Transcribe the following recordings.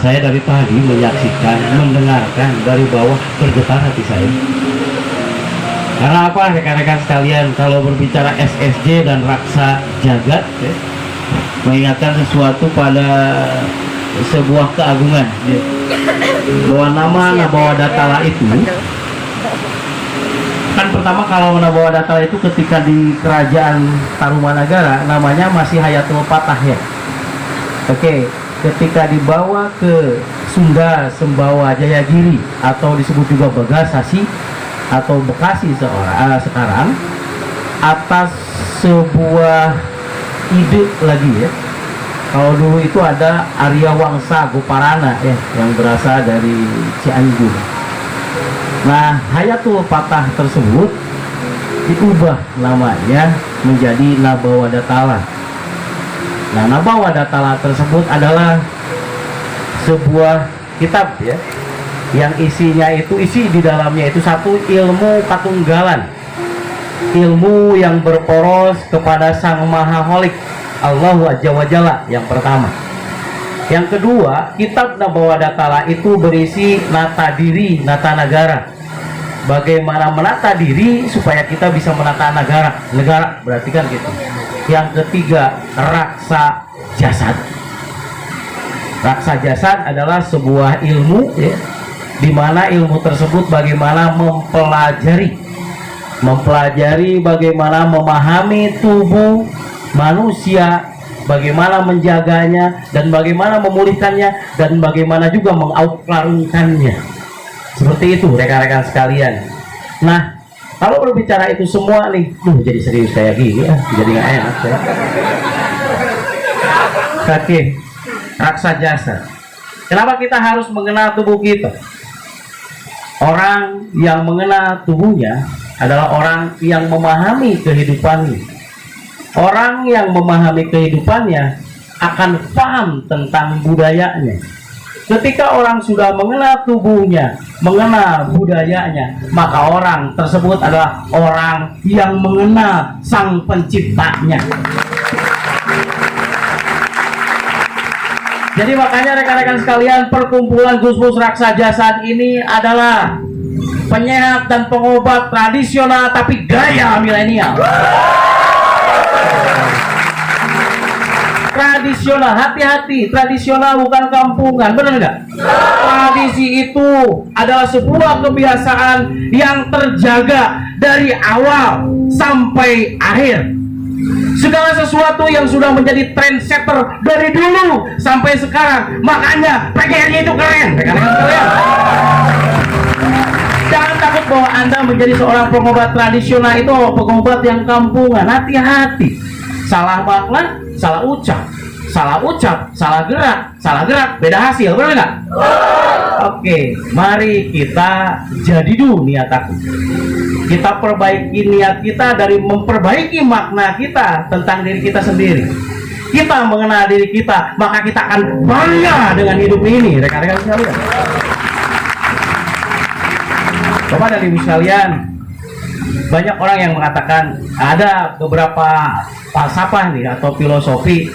Saya dari tadi menyaksikan, mendengarkan dari bawah bergetar hati saya. Karena apa, rekan-rekan sekalian, kalau berbicara SSJ dan Raksa Jagat, ya, mengingatkan sesuatu pada sebuah keagungan, ya. Bahwa nama Nabawadatala itu kan pertama, kalau Nabawadatala itu ketika di kerajaan Tarumanagara namanya masih Hayatul Patah, ya. Oke, ketika dibawa ke Sunda Sembawa Jayagiri atau disebut juga Bagasasi atau Bekasi sekarang, atas sebuah ide lagi, ya. Kalau dulu itu ada Arya Wangsa Goparana, ya, yang berasal dari Cianjur. Nah, Hayatul Patah tersebut diubah namanya menjadi Nabawadatala. Nah, Nabawadatala tersebut adalah sebuah kitab, ya, yang isinya itu, isi di dalamnya itu satu ilmu katunggalan, ilmu yang berporos kepada Sang Maha Holik Allahu Azza wa Jalla, yang pertama. Yang kedua, kitab Nabawadatala itu berisi nata diri, nata negara. Bagaimana menata diri supaya kita bisa menata negara. Negara berarti kan gitu. Yang ketiga, raksa jasad. Raksa jasad adalah sebuah ilmu, ya, di mana ilmu tersebut bagaimana mempelajari bagaimana memahami tubuh manusia, bagaimana menjaganya, dan bagaimana memulihkannya, dan bagaimana juga mengauklarungkannya. Seperti itu, rekan-rekan sekalian. Nah, kalau berbicara itu semua nih, jadi serius kayak gini, ya, jadi nggak enak, ya. Oke, raksa jasa. Kenapa kita harus mengenal tubuh kita? Orang yang mengenal tubuhnya adalah orang yang memahami kehidupannya. Orang yang memahami kehidupannya akan paham tentang budayanya. Ketika orang sudah mengenal tubuhnya, mengenal budayanya, maka orang tersebut adalah orang yang mengenal Sang Penciptanya. Jadi makanya rekan-rekan sekalian, perkumpulan Gusmus Raksa Jasad ini adalah penyehat dan pengobat tradisional tapi gaya milenial. Tradisional, hati-hati, tradisional bukan kampungan, benar nggak? Tradisi itu adalah sebuah kebiasaan yang terjaga dari awal sampai akhir. Segala sesuatu yang sudah menjadi trendsetter dari dulu sampai sekarang, makanya PGRI itu keren, rekan-rekan sekalian. Jangan takut bahwa Anda menjadi seorang pengobat tradisional itu pengobat yang kampungan. Hati-hati, salah makna, salah ucap, salah gerak, beda hasil, benar nggak? Oke, mari kita jadi dulu niat aku. Kita perbaiki niat kita dari memperbaiki makna kita tentang diri kita sendiri. Kita mengenal diri kita, maka kita akan bangga dengan hidup ini, rekan-rekan sekalian. Bapak dan Ibu sekalian, banyak orang yang mengatakan ada beberapa falsafah nih atau filosofi.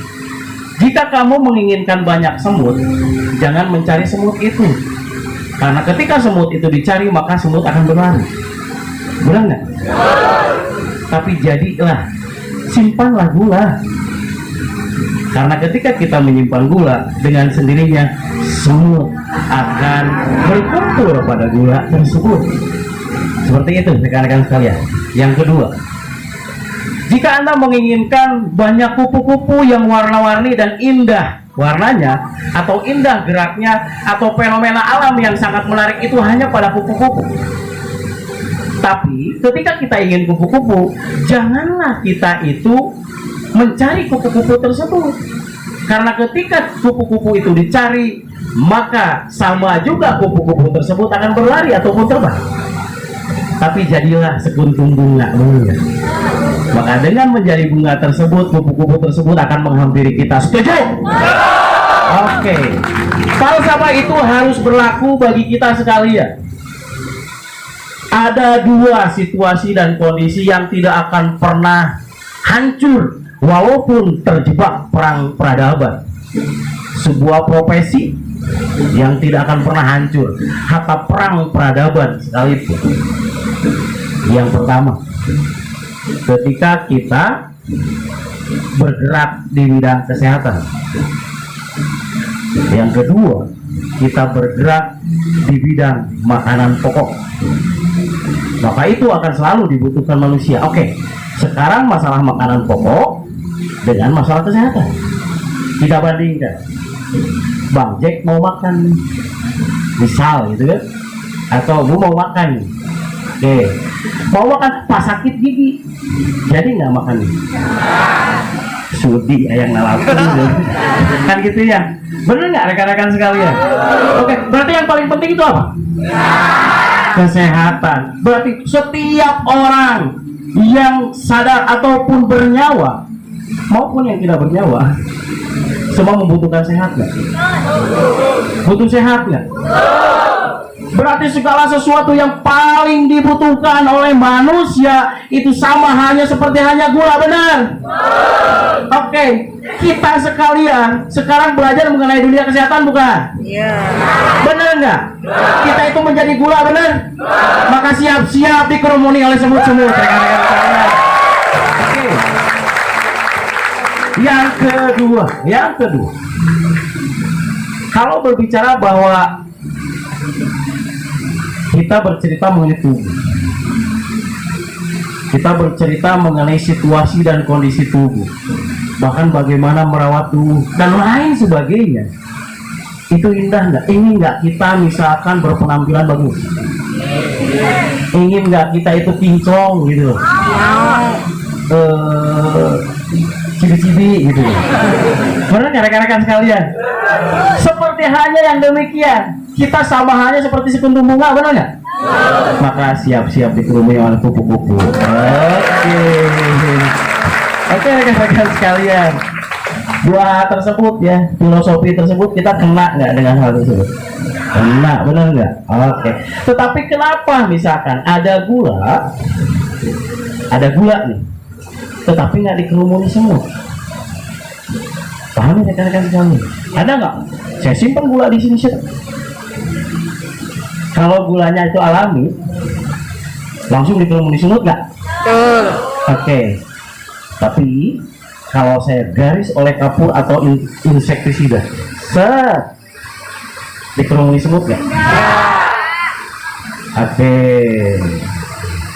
Jika kamu menginginkan banyak semut, jangan mencari semut itu. Karena ketika semut itu dicari, maka semut akan berlari. Benar nggak? Tapi jadilah, simpanlah gula. Karena ketika kita menyimpan gula, dengan sendirinya semut akan berkumpul pada gula tersebut. Seperti itu, rekan-rekan sekalian. Yang kedua, jika Anda menginginkan banyak kupu-kupu yang warna-warni dan indah warnanya, atau indah geraknya, atau fenomena alam yang sangat menarik itu hanya pada kupu-kupu. Tapi ketika kita ingin kupu-kupu, janganlah kita itu mencari kupu-kupu tersebut. Karena ketika kupu-kupu itu dicari, maka sama juga kupu-kupu tersebut akan berlari ataupun terbang. Tapi jadilah sekuntum bunga. Maka dengan menjadi bunga tersebut, kupu-kupu tersebut akan menghampiri kita. Setuju? Oke. Falsafah itu harus berlaku bagi kita sekalian. Ada dua situasi dan kondisi yang tidak akan pernah hancur walaupun terjebak perang peradaban. Sebuah profesi yang tidak akan pernah hancur, harta perang peradaban sekalipun. Yang pertama, ketika kita bergerak di bidang kesehatan. Yang kedua, kita bergerak di bidang makanan pokok, maka itu akan selalu dibutuhkan manusia. Oke, sekarang masalah makanan pokok dengan masalah kesehatan kita bandingkan. Bang Jack mau makan misal gitu kan, atau Bu mau makan, oke, mau makan pas sakit gigi, jadi nggak makan sudi ayang nalapan gitu. Kan gitu ya, bener nggak rekan-rekan sekalian? Oke, berarti yang paling penting itu apa? Kesehatan. Berarti setiap orang yang sadar ataupun bernyawa maupun yang tidak bernyawa semua membutuhkan sehat nggak? Butuh sehat nggak? Berarti segala sesuatu yang paling dibutuhkan oleh manusia itu sama hanya seperti hanya gula, benar? Oke, kita sekalian sekarang belajar mengenai dunia kesehatan, bukan? Iya. Benar nggak? Kita itu menjadi gula, benar? Maka siap-siap dikerumuni oleh semut-semut. Oke. Yang kedua, kalau berbicara bahwa kita bercerita mengenai tubuh, kita bercerita mengenai situasi dan kondisi tubuh, bahkan bagaimana merawat tubuh dan lain sebagainya, itu indah nggak? Ingin nggak kita misalkan berpenampilan bagus? Ingin nggak kita itu kinclong gitu? Cibi-cibi gitu. Benar nggak rekan-rekan sekalian? Seperti hanya yang demikian, kita sama hanya seperti sekuntum bunga, benar nggak? Maka siap-siap dikerumuni oleh kupu-kupu. Oke rekan-rekan sekalian, dua tersebut ya, filosofi tersebut kita kena nggak dengan hal tersebut? Kena, benar nggak? Oke. Tetapi kenapa misalkan ada gula nih, tetapi nggak dikerumuni semua? Paham ya rekan-rekan sekalian? Ada nggak? Saya simpan gula di sini. Kalau gulanya itu alami, langsung dikerumuni semut nggak? Oke. Tapi kalau saya garis oleh kapur atau insektisida, dikerumuni semut nggak? Oke.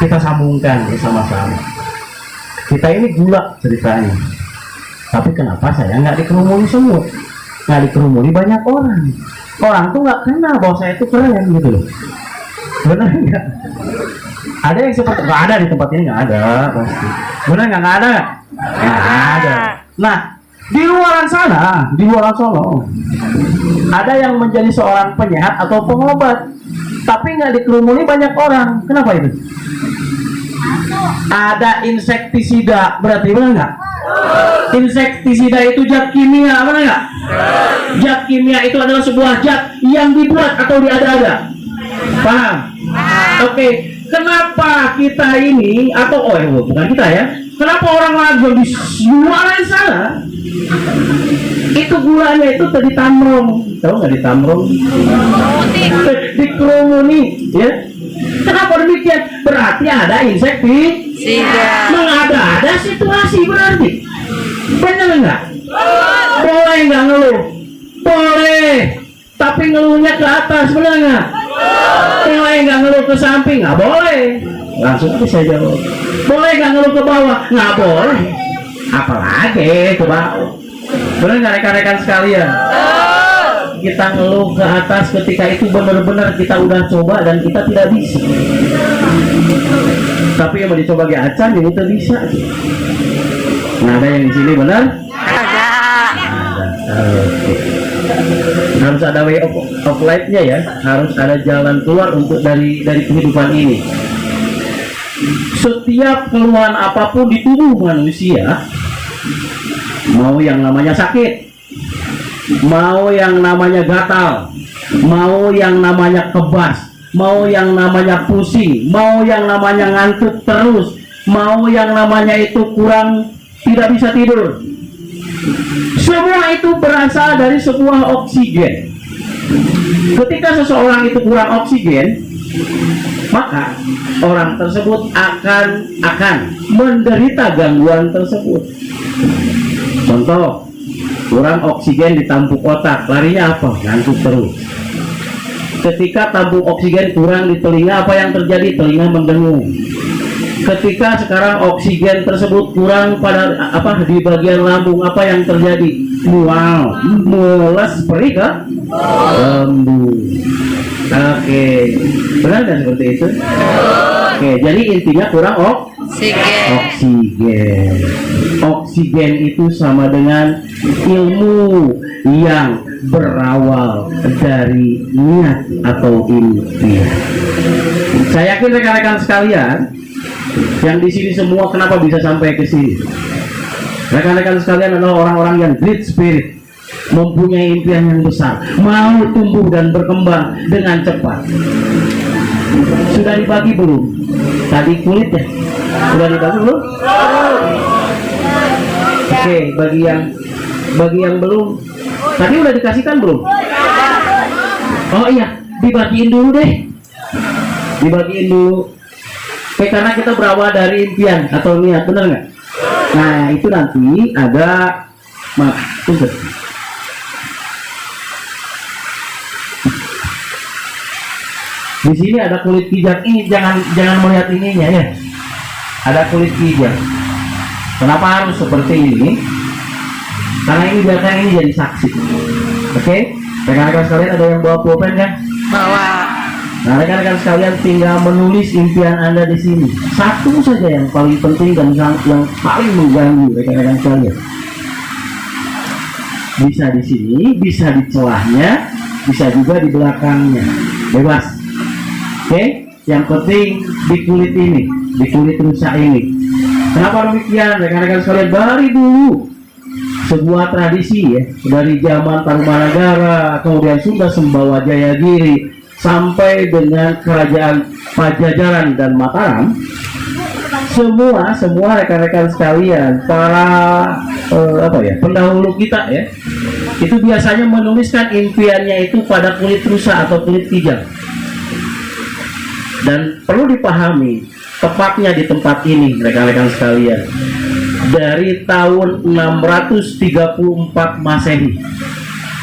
Kita sambungkan bersama-sama. Kita ini gula ceritanya, tapi kenapa saya nggak dikerumuni semut? Nggak dikerumuni banyak orang. Orang tuh nggak kenal bahwa saya itu keren gitu loh. Benar nggak? Ada yang seperti nggak ada di tempat ini, nggak ada pasti. Benar nggak ada? Nggak ada. Nah, di luaran sana, di luar sana, ada yang menjadi seorang penyehat atau pengobat, tapi nggak dikerumuni banyak orang. Kenapa itu? Ada insektisida, berarti benar nggak? Insektisida itu zat kimia, benar nggak? Zat kimia itu adalah sebuah zat yang dibuat atau diada-ada. Paham? Oke. Kenapa kita ini atau bukan kita ya? Kenapa orang lagi di luar sana itu gulanya itu tadi tamrong, tahu nggak ditamrong? Dikerumuni, ya? Kenapa demikian? Berarti ada insektisida. Mengada-ada situasi berarti. Benar nggak? Boleh nggak ngeluh? Boleh. Tapi ngeluhnya ke atas, benar nggak? Boleh nggak ngeluh ke samping? Nggak boleh. Langsung aja saya jawab. Boleh nggak ngeluh ke bawah? Nggak boleh. Apalagi ke bawah. Benar nggak rekan-rekan sekalian? Kita ngeluh ke atas ketika itu benar-benar kita udah coba dan kita tidak bisa. Tapi yang mau dicoba ke acan ya kita bisa. Nah, ada yang di sini benar? Ada. Harus ada way of life-nya ya, harus ada jalan keluar untuk dari kehidupan ini. Setiap keluhan apapun di tubuh manusia, mau yang namanya sakit, mau yang namanya gatal, mau yang namanya kebas, mau yang namanya pusing, mau yang namanya ngantuk terus, mau yang namanya itu kurang tidak bisa tidur, semua itu berasal dari sebuah oksigen. Ketika seseorang itu kurang oksigen, maka orang tersebut akan menderita gangguan tersebut. Contoh, kurang oksigen di tampuk otak, larinya apa? Ngantuk terus. Ketika tampuk oksigen kurang di telinga, apa yang terjadi? Telinga mendengung. Ketika sekarang oksigen tersebut kurang pada di bagian lambung, apa yang terjadi? Mual, mules, perih ke lambung. Oke, benar kan seperti itu? Oke, jadi intinya kurang oksigen. Oksigen itu sama dengan ilmu yang berawal dari niat atau impian. Saya yakin rekan-rekan sekalian yang di sini semua kenapa bisa sampai ke sini? Rekan-rekan sekalian adalah orang-orang yang great spirit, mempunyai impian yang besar, mau tumbuh dan berkembang dengan cepat. Sudah dibagi belum? Tadi kulit ya? Sudah dibagi belum? Oke, bagi yang belum, tadi udah dikasihkan belum? Oh iya, dibagiin dulu deh. Dibagiin dulu. Oke, karena kita berawal dari impian atau niat, benar nggak? Nah, itu nanti ada, tunggu. Di sini ada kulit kijang. Ini jangan melihat ininya ya. Ada kulit kijang. Kenapa harus seperti ini? Karena ini biarkan ini jadi saksi. Oke? Rekan-rekan sekalian ada yang bawa pulpen kan? Bawa. Nah, rekan-rekan sekalian tinggal menulis impian Anda di sini. Satu saja yang paling penting dan yang paling mengganggu rekan-rekan sekalian. Bisa di sini, bisa di celahnya, bisa juga di belakangnya. Bebas. Oke? Yang penting di kulit ini, di kulit rusa ini. Kenapa demikian, rekan-rekan sekalian? Dari dulu sebuah tradisi ya, dari zaman Tarumanagara, kemudian Sunda Sembawa Jayagiri, sampai dengan kerajaan Pajajaran dan Mataram, semua rekan-rekan sekalian, para pendahulu kita ya, itu biasanya menuliskan impiannya itu pada kulit rusa atau kulit kijang. Dan perlu dipahami, tepatnya di tempat ini rekan-rekan sekalian, dari tahun 634 Masehi,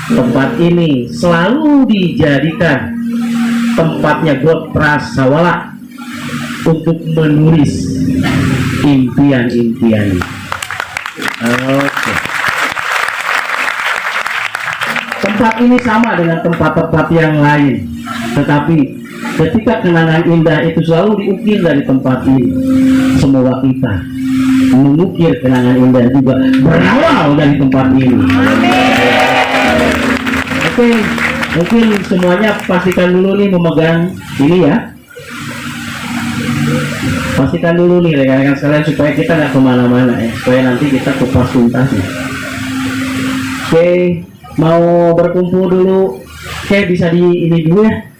tempat ini selalu dijadikan tempatnya God Prasawala untuk menulis impian-impian. Oke. Tempat ini sama dengan tempat-tempat yang lain, tetapi ketika kenangan indah itu selalu diukir dari tempat ini. Semoga kita mengukir kenangan indah juga berawal dari tempat ini. Oke, mungkin semuanya pastikan dulu nih memegang ini ya. Pastikan dulu nih rekan-rekan sekalian supaya kita nggak kemana-mana ya, supaya nanti kita kupas tuntas ya. Oke, mau berkumpul dulu. Oke, bisa di ini dulu ya.